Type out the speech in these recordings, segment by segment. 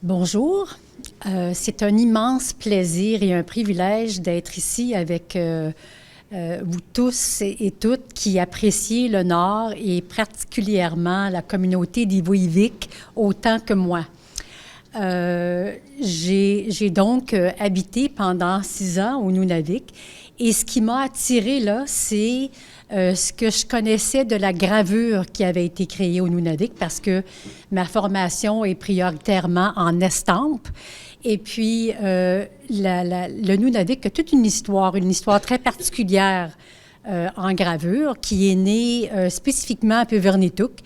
Bonjour, c'est un immense plaisir et un privilège d'être ici avec vous tous et toutes qui appréciez le Nord et particulièrement la communauté d'Ivujivik autant que moi. J'ai donc habité pendant 6 ans au Nunavik et ce qui m'a attirée là, c'est ce que je connaissais de la gravure qui avait été créée au Nunavik parce que ma formation est prioritairement en estampe. Et puis, le Nunavik a toute une histoire très particulière en gravure qui est née spécifiquement à Iyaituk,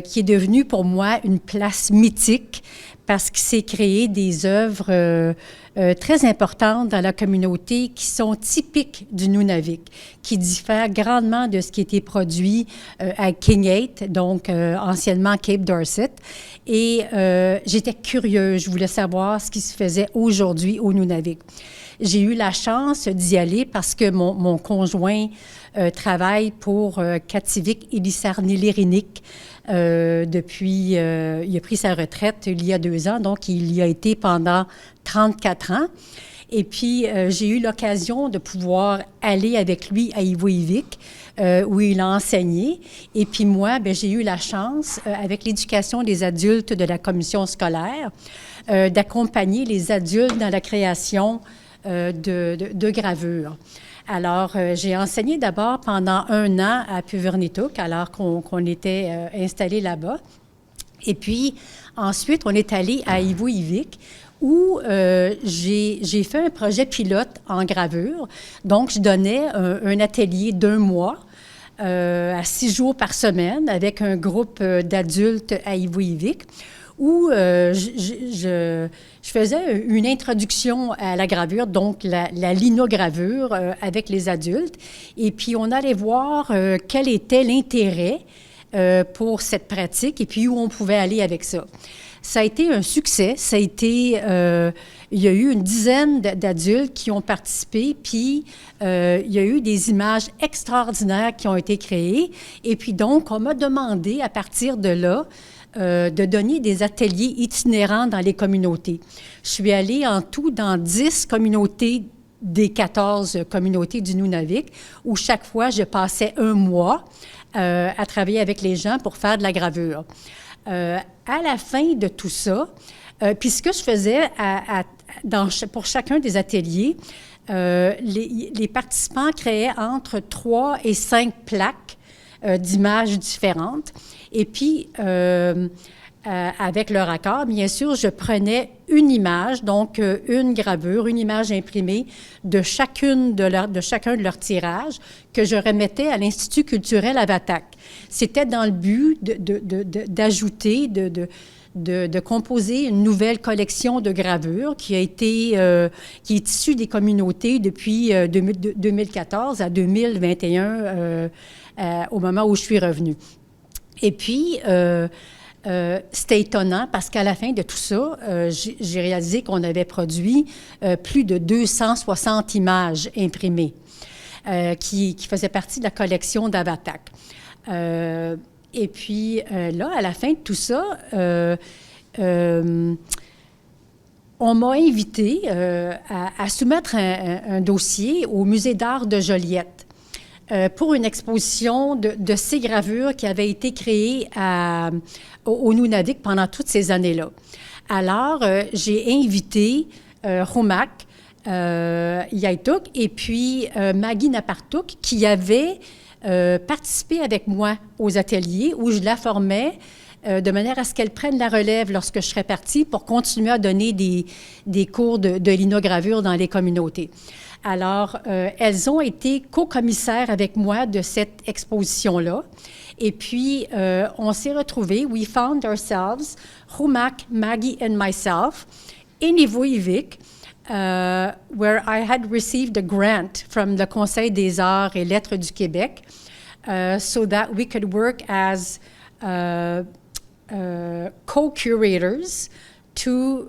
qui est devenue pour moi une place mythique parce qu'il s'est créé des œuvres très importantes dans la communauté qui sont typiques du Nunavik, qui diffèrent grandement de ce qui était produit à Qumaq, donc anciennement Cape Dorset. Et j'étais curieuse, je voulais savoir ce qui se faisait aujourd'hui au Nunavik. J'ai eu la chance d'y aller parce que mon conjoint travaille pour Qumaq Inuit depuis, il a pris sa retraite il y a 2 ans, donc il y a été pendant 34 ans. Et puis, j'ai eu l'occasion de pouvoir aller avec lui à Ivujivik, où il a enseigné. Et puis moi, bien, j'ai eu la chance, avec l'éducation des adultes de la commission scolaire, d'accompagner les adultes dans la création de gravures. Alors, j'ai enseigné d'abord pendant 1 an à Iyaituk, alors qu'on était installé là-bas. Et puis, ensuite, on est allé à Ivujivik, où j'ai fait un projet pilote en gravure. Donc, je donnais un atelier d'1 mois à 6 jours par semaine avec un groupe d'adultes à Ivujivik, où je faisais une introduction à la gravure, donc la linogravure avec les adultes. Et puis, on allait voir quel était l'intérêt pour cette pratique et puis où on pouvait aller avec ça. Ça a été un succès. Ça a été, il y a eu une dizaine d'adultes qui ont participé, puis il y a eu des images extraordinaires qui ont été créées. Et puis donc, on m'a demandé à partir de là de donner des ateliers itinérants dans les communautés. Je suis allée en tout dans 10 communautés des 14 communautés du Nunavik, où chaque fois, je passais 1 mois à travailler avec les gens pour faire de la gravure. À la fin de tout ça, puis ce que je faisais pour chacun des ateliers, les participants créaient entre 3 et 5 plaques d'images différentes. Et puis, avec leur accord, bien sûr, je prenais une image, donc une gravure, une image imprimée de chacun de leurs tirages que je remettais à l'Institut culturel Avatak. C'était dans le but d'ajouter, de composer une nouvelle collection de gravures qui est issue des communautés depuis 2014 à 2021, au moment où je suis revenue. Et puis, c'était étonnant parce qu'à la fin de tout ça, j'ai réalisé qu'on avait produit plus de 260 images imprimées qui faisaient partie de la collection d'Avatak. Et puis là, à la fin de tout ça, on m'a invité à soumettre un dossier au Musée d'art de Joliette pour une exposition de ces gravures qui avaient été créées au Nunavik pendant toutes ces années-là. Alors, j'ai invité Qumaq Iyaituk et puis Maggie Napartuk qui avaient participé avec moi aux ateliers où je la formais de manière à ce qu'elle prenne la relève lorsque je serais partie pour continuer à donner des cours de linogravure dans les communautés. Alors, elles ont été co-commissaires avec moi de cette exposition-là. Et puis, on s'est retrouvés, we found ourselves, Qumaq, Maggie and myself, in Ivujivik, where I had received a grant from the Conseil des arts et lettres du Québec, so that we could work as co-curators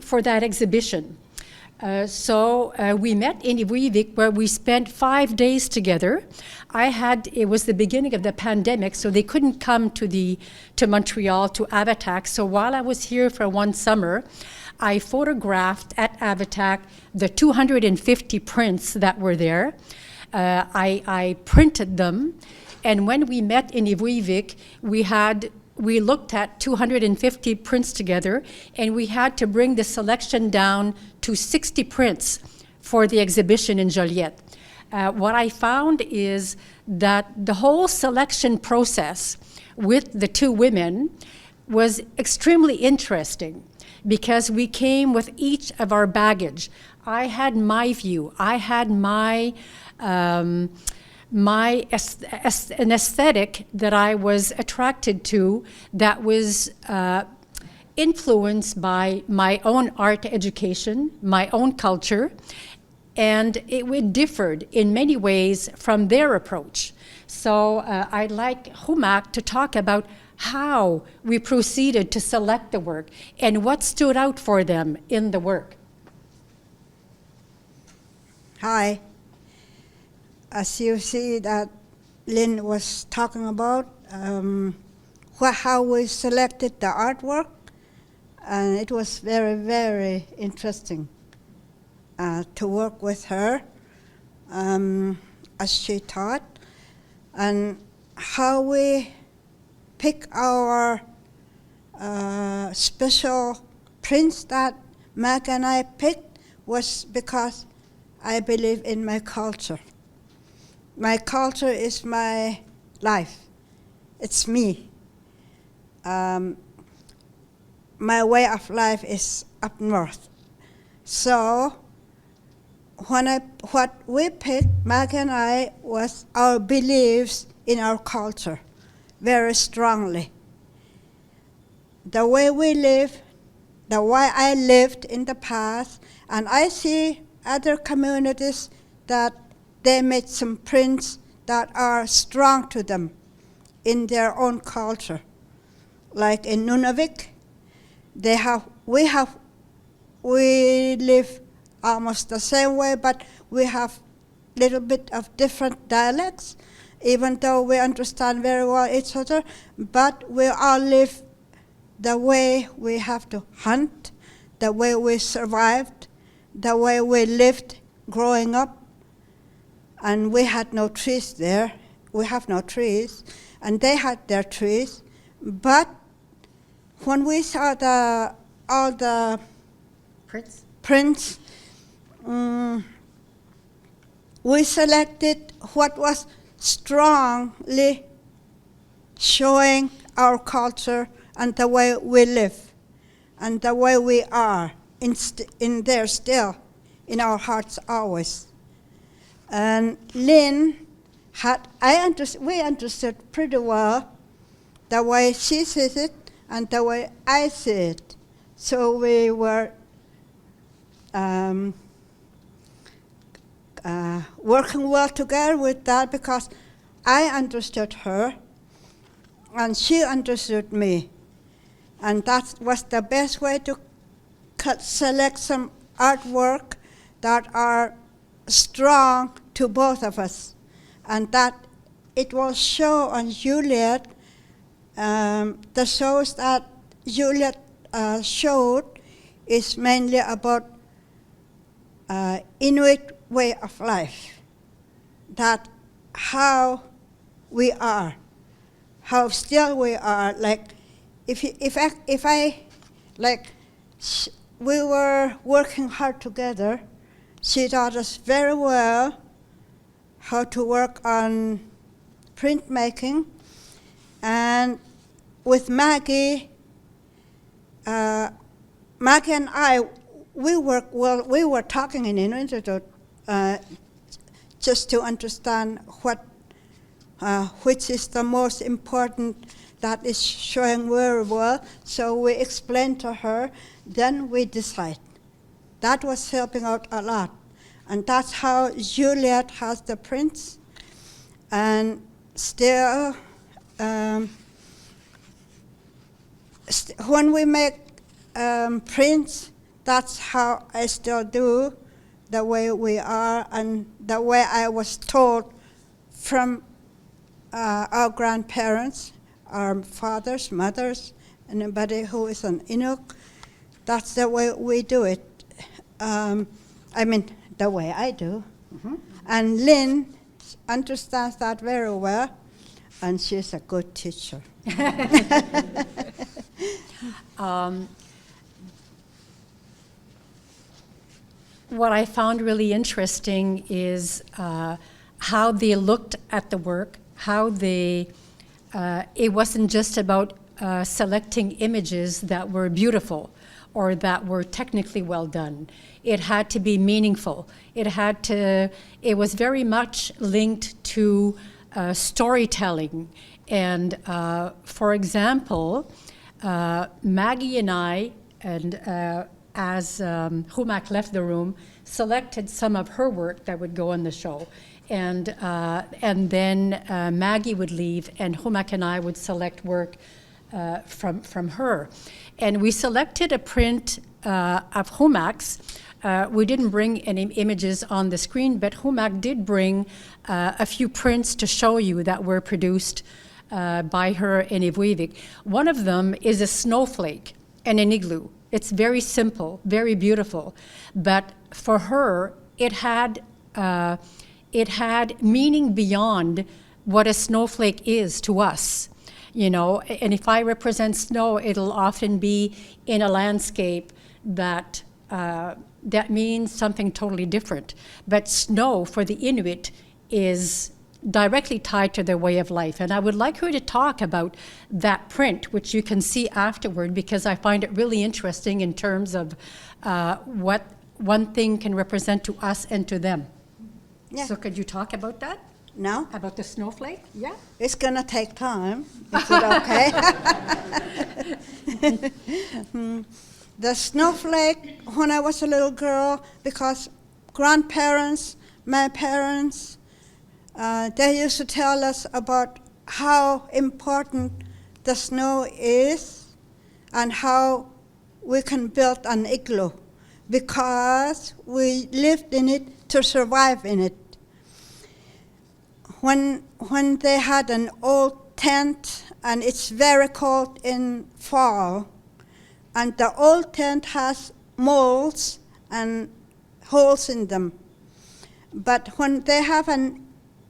for that exhibition. We met in Ivujivik, where we spent 5 days together. It was the beginning of the pandemic, so they couldn't come to Montreal, to Iyaituk. So while I was here for one summer, I photographed at Iyaituk the 250 prints that were there. I printed them, and when we met in Ivujivik, we looked at 250 prints together, and we had to bring the selection down to 60 prints for the exhibition in Joliette. What I found is that the whole selection process with the two women was extremely interesting, because we came with each of our baggage. I had my view. I had an aesthetic that I was attracted to, that was influenced by my own art education, my own culture, and it differed in many ways from their approach. So I'd like Qumaq to talk about how we proceeded to select the work and what stood out for them in the work. Hi. As you see that Lyne was talking about, how we selected the artwork, and it was very, very interesting to work with her as she taught, and how we pick our special prints that Mag and I picked was because I believe in my culture. My culture is my life. It's me. My way of life is up north. So what we picked, Mag and I, was our beliefs in our culture very strongly. The way we live, the way I lived in the past, and I see other communities that they made some prints that are strong to them in their own culture. Like in Nunavik, we live almost the same way, but we have little bit of different dialects, even though we understand very well each other, but we all live the way we have to hunt, the way we survived, the way we lived growing up. And we had no trees there. We have no trees, and they had their trees. But when we saw all the prints, we selected what was strongly showing our culture and the way we live and the way we are in there still, in our hearts always. And Lyne we understood pretty well the way she sees it and the way I see it. So we were working well together with that, because I understood her and she understood me. And that was the best way to select some artwork that are strong to both of us, and that it will show on Juliet. The shows that Juliet showed is mainly about Inuit way of life, that how we are, how still we are. Like we were working hard together. She taught us very well how to work on printmaking, and with Maggie and I, we worked well. We were talking in Inuit just to understand which is the most important that is showing very well. So we explained to her, then we decide. That was helping out a lot. And that's how Juliet has the prints. And still, when we make prints, that's how I still do, the way we are, and the way I was told from our grandparents, our fathers, mothers, anybody who is an Inuk. That's the way we do it. The way I do. Mm-hmm. And Lyne understands that very well, and she's a good teacher. What I found really interesting is how they looked at the work, how they, it wasn't just about selecting images that were beautiful or that were technically well done. It had to be meaningful. It was very much linked to storytelling. And for example, Maggie and I, and as Qumaq left the room, selected some of her work that would go on the show. And then Maggie would leave, and Qumaq and I would select work from her. And we selected a print of Qumaq's. We didn't bring any images on the screen, but Qumaq did bring a few prints to show you that were produced by her in Ivujivik. One of them is a snowflake and an igloo. It's very simple, very beautiful, but for her, it had meaning beyond what a snowflake is to us. You know, and if I represent snow, it'll often be in a landscape that that means something totally different. But snow for the Inuit is directly tied to their way of life. And I would like her to talk about that print, which you can see afterward, because I find it really interesting in terms of what one thing can represent to us and to them. Yeah. So could you talk about that? No? About the snowflake? Yeah. It's going to take time. Is it okay? The snowflake, when I was a little girl, because grandparents, my parents, they used to tell us about how important the snow is and how we can build an igloo, because we lived in it to survive in it. When they had an old tent, and it's very cold in fall, and the old tent has molds and holes in them. But when they have an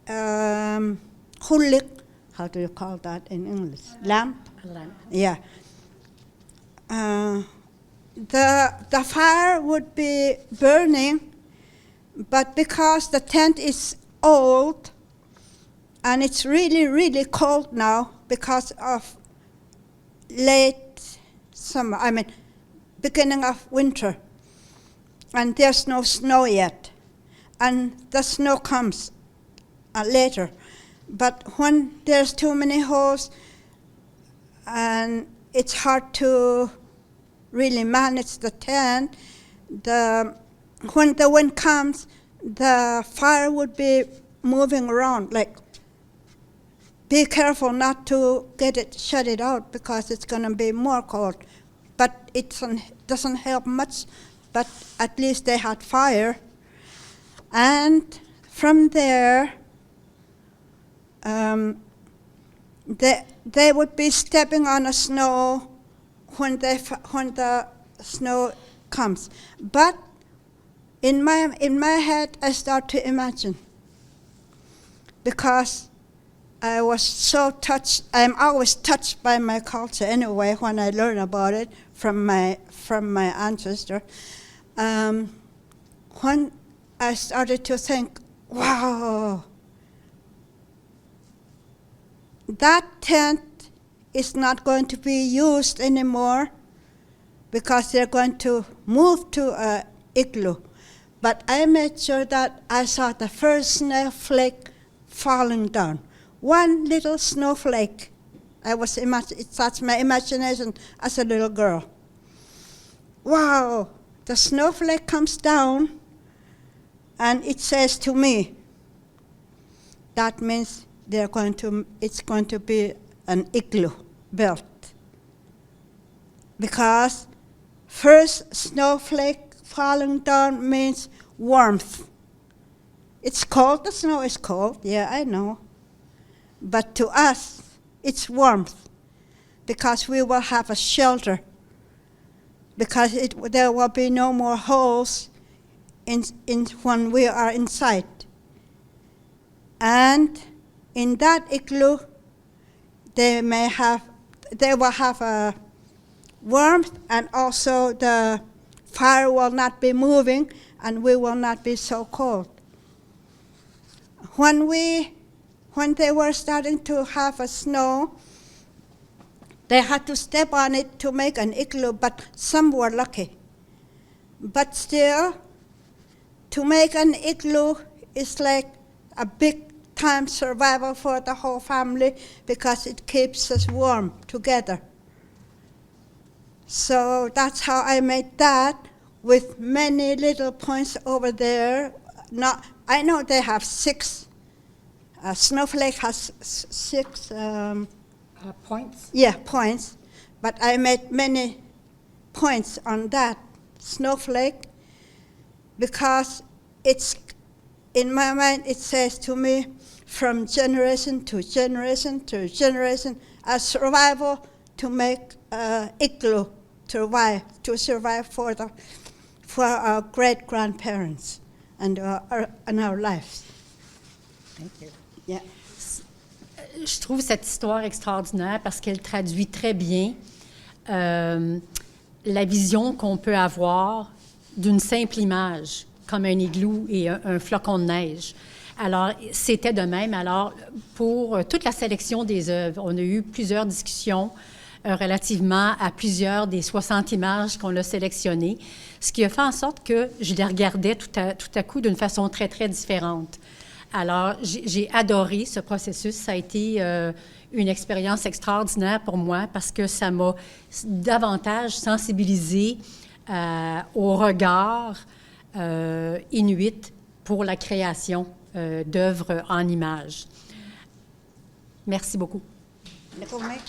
hulik, how do you call that in English? Lamp? A lamp. Yeah. The fire would be burning, but because the tent is old, and it's really, really cold now because of late summer, beginning of winter, and there's no snow yet, and the snow comes later. But when there's too many holes, and it's hard to really manage the tent, when the wind comes, the fire would be moving around, like, be careful not to shut it out, because it's going to be more cold. But it doesn't help much, but at least they had fire. And from there, they would be stepping on the snow when the snow comes. But in my head, I start to imagine, because I was so touched. I'm always touched by my culture anyway when I learn about it from my ancestor. When I started to think, wow, that tent is not going to be used anymore because they're going to move to an igloo. But I made sure that I saw the first snowflake falling down. One little snowflake. That's my imagination as a little girl. Wow, the snowflake comes down, and it says to me, that means it's going to be an igloo built. Because first snowflake falling down means warmth. It's cold, the snow is cold, yeah, I know. But to us, it's warmth, because we will have a shelter, because there will be no more holes in when we are inside. And in that igloo, they will have a warmth, and also the fire will not be moving, and we will not be so cold. When they were starting to have a snow, they had to step on it to make an igloo, but some were lucky. But still, to make an igloo is like a big time survival for the whole family, because it keeps us warm together. So that's how I made that, with many little points over there. I know they have 6. Snowflake has 6 points? Yeah, points. But I made many points on that snowflake, because it's, in my mind, it says to me, from generation to generation to generation, a survival to make igloo to survive for our great-grandparents and our lives. Thank you. Yeah. Je trouve cette histoire extraordinaire parce qu'elle traduit très bien la vision qu'on peut avoir d'une simple image, comme un igloo et un flocon de neige. Alors, c'était de même. Alors, pour toute la sélection des œuvres, on a eu plusieurs discussions relativement à plusieurs des 60 images qu'on a sélectionnées, ce qui a fait en sorte que je les regardais tout à coup d'une façon très, très différente. Alors, j'ai adoré ce processus. Ça a été une expérience extraordinaire pour moi parce que ça m'a davantage sensibilisée au regard inuit pour la d'œuvres en images. Merci beaucoup. D'accord, mec.